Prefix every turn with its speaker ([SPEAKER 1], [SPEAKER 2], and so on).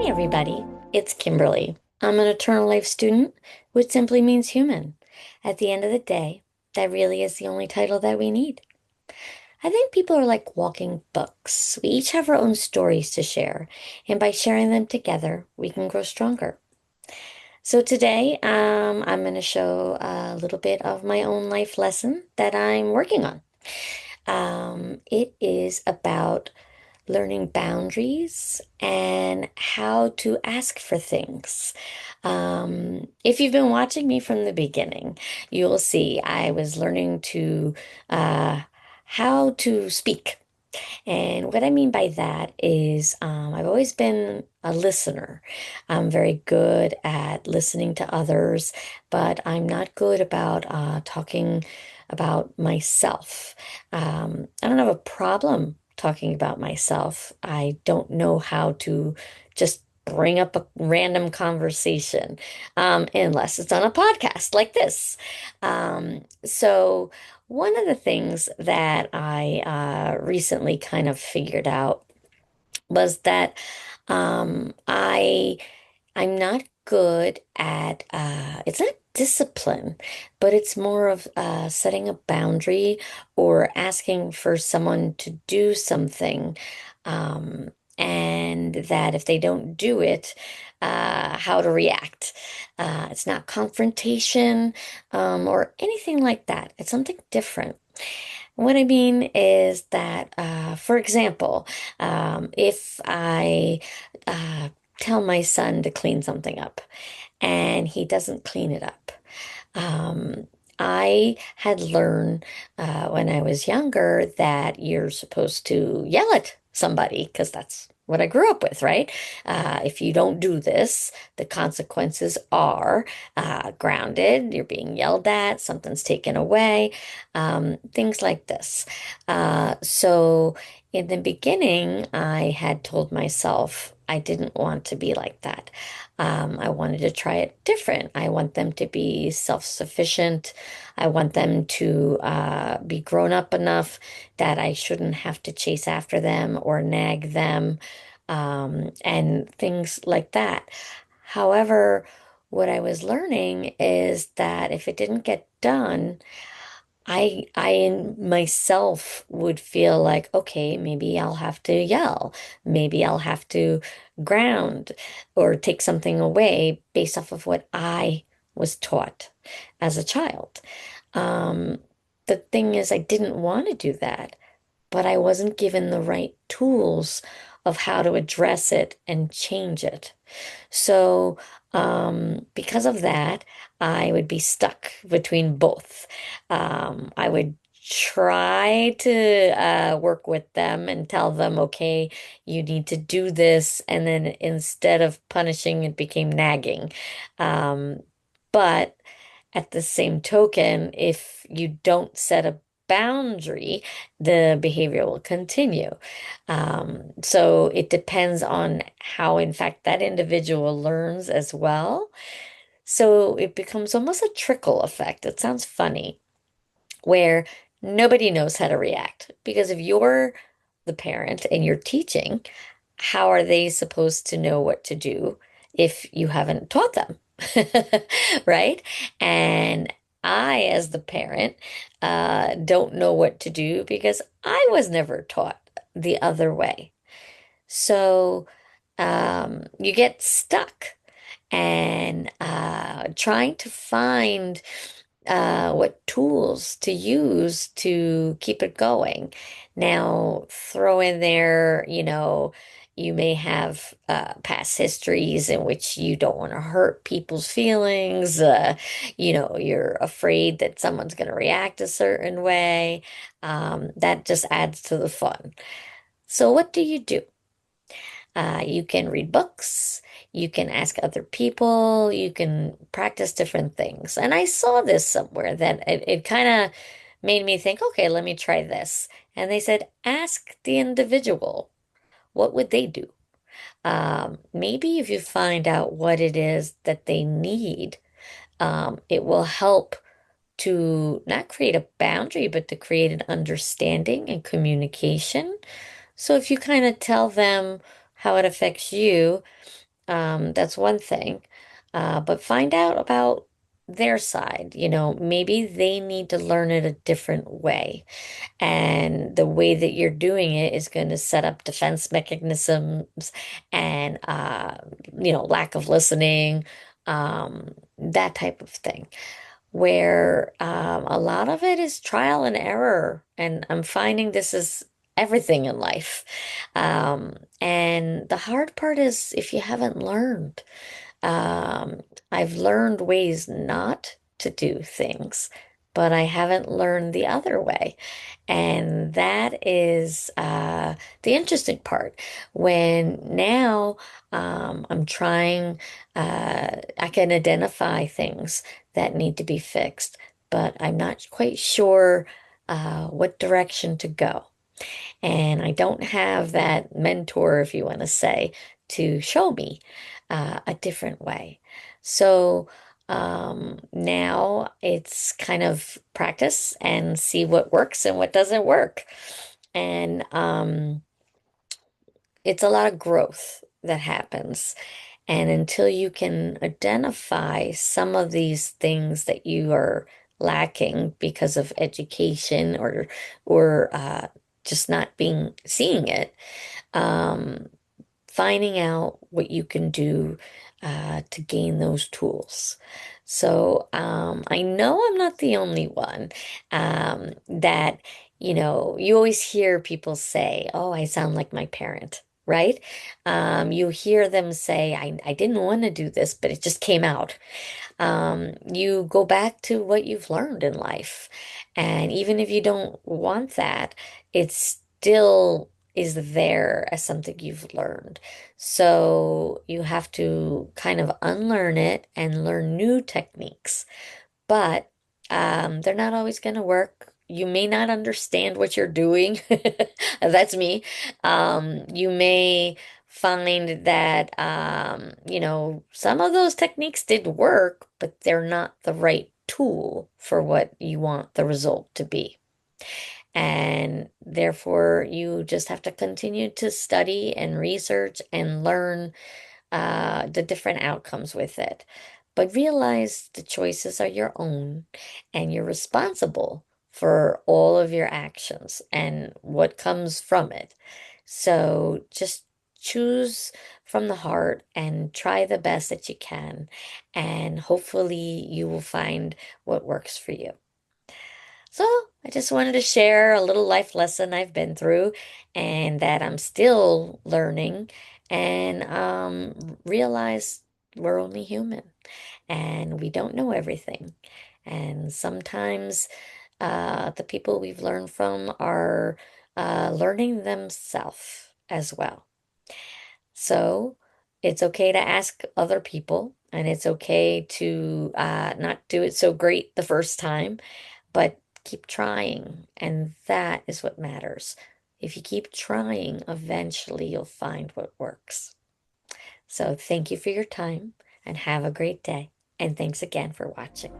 [SPEAKER 1] Hey everybody, it's Kimberly. I'm an eternal life student, which simply means human. At the end of the day, that really is the only title that we need. I think people are like walking books. We each have our own stories to share, and by sharing them together, we can grow stronger. So today, I'm going to show a little bit of my own life lesson that I'm working on. It is about learning boundaries and how to ask for things. If you've been watching me from the beginning, you'll see I was learning to how to speak. And what I mean by that is I've always been a listener. I'm very good at listening to others, but I'm not good about talking about myself. I don't have a problem talking about myself. I don't know how to just bring up a random conversation unless it's on a podcast like this. So one of the things that I recently kind of figured out was that um, I I'm not good at it's not discipline, but it's more of setting a boundary or asking for someone to do something. Um, and that if they don't do it, how to react. It's not confrontation, or anything like that. It's something different. What I mean is that, for example, if I tell my son to clean something up and he doesn't clean it up, um, I had learned when I was younger that you're supposed to yell at somebody because that's what I grew up with, right? If you don't do this, the consequences are grounded, you're being yelled at, something's taken away, things like this. So in the beginning, I had told myself I didn't want to be like that. I wanted to try it different. I want them to be self-sufficient. I want them to be grown up enough that I shouldn't have to chase after them or nag them, and things like that. However, what I was learning is that if it didn't get done, I in myself would feel like, okay, maybe I'll have to yell. Maybe I'll have to ground or take something away based off of what I was taught as a child. Um, the thing is, I didn't want to do that, but I wasn't given the right tools of how to address it and change it. So, because of that, I would be stuck between both. I would try to work with them and tell them, okay, you need to do this. And then instead of punishing, it became nagging. But at the same token, if you don't set a boundary, the behavior will continue. So it depends on how, in fact, that individual learns as well. So it becomes almost a trickle effect. It sounds funny, where nobody knows how to react. Because if you're the parent and you're teaching, how are they supposed to know what to do if you haven't taught them? Right? And I, as the parent, don't know what to do because I was never taught the other way. So you get stuck and trying to find what tools to use to keep it going. Now, throw in there, you may have past histories in which you don't want to hurt people's feelings. You're afraid that someone's going to react a certain way. That just adds to the fun. So, what do you do? You can read books, you can ask other people, you can practice different things. And I saw this somewhere that it kind of made me think, okay, let me try this. And they said, ask the individual, what would they do? Maybe if you find out what it is that they need, it will help to not create a boundary, but to create an understanding and communication. So if you kind of tell them how it affects you, That's one thing. But find out about their side. Maybe they need to learn it a different way. And the way that you're doing it is going to set up defense mechanisms and, lack of listening, that type of thing, where a lot of it is trial and error. And I'm finding this is everything in life. And the hard part is if you haven't learned. Um, I've learned ways not to do things, but I haven't learned the other way. And that is the interesting part. When now I'm trying, I can identify things that need to be fixed, but I'm not quite sure what direction to go. And I don't have that mentor, if you want to say, to show me a different way. So now it's kind of practice and see what works and what doesn't work. And it's a lot of growth that happens. And until you can identify some of these things that you are lacking because of education or just not being seeing it, um, finding out what you can do to gain those tools. So I know I'm not the only one that, you always hear people say, oh, I sound like my parent, right? You hear them say, I didn't want to do this, but it just came out. You go back to what you've learned in life. And even if you don't want that, it still is there as something you've learned. So you have to kind of unlearn it and learn new techniques. But they're not always going to work. You may not understand what you're doing. That's me. You may find that, some of those techniques did work, but they're not the right tool for what you want the result to be. And therefore, you just have to continue to study and research and learn the different outcomes with it. But realize the choices are your own and you're responsible for all of your actions and what comes from it. So just choose from the heart and try the best that you can. And hopefully you will find what works for you. So I just wanted to share a little life lesson I've been through and that I'm still learning and realize we're only human and we don't know everything. And sometimes the people we've learned from are learning themselves as well. So it's okay to ask other people, and it's okay to not do it so great the first time, but keep trying. And that is what matters. If you keep trying, eventually you'll find what works. So thank you for your time and have a great day. And thanks again for watching.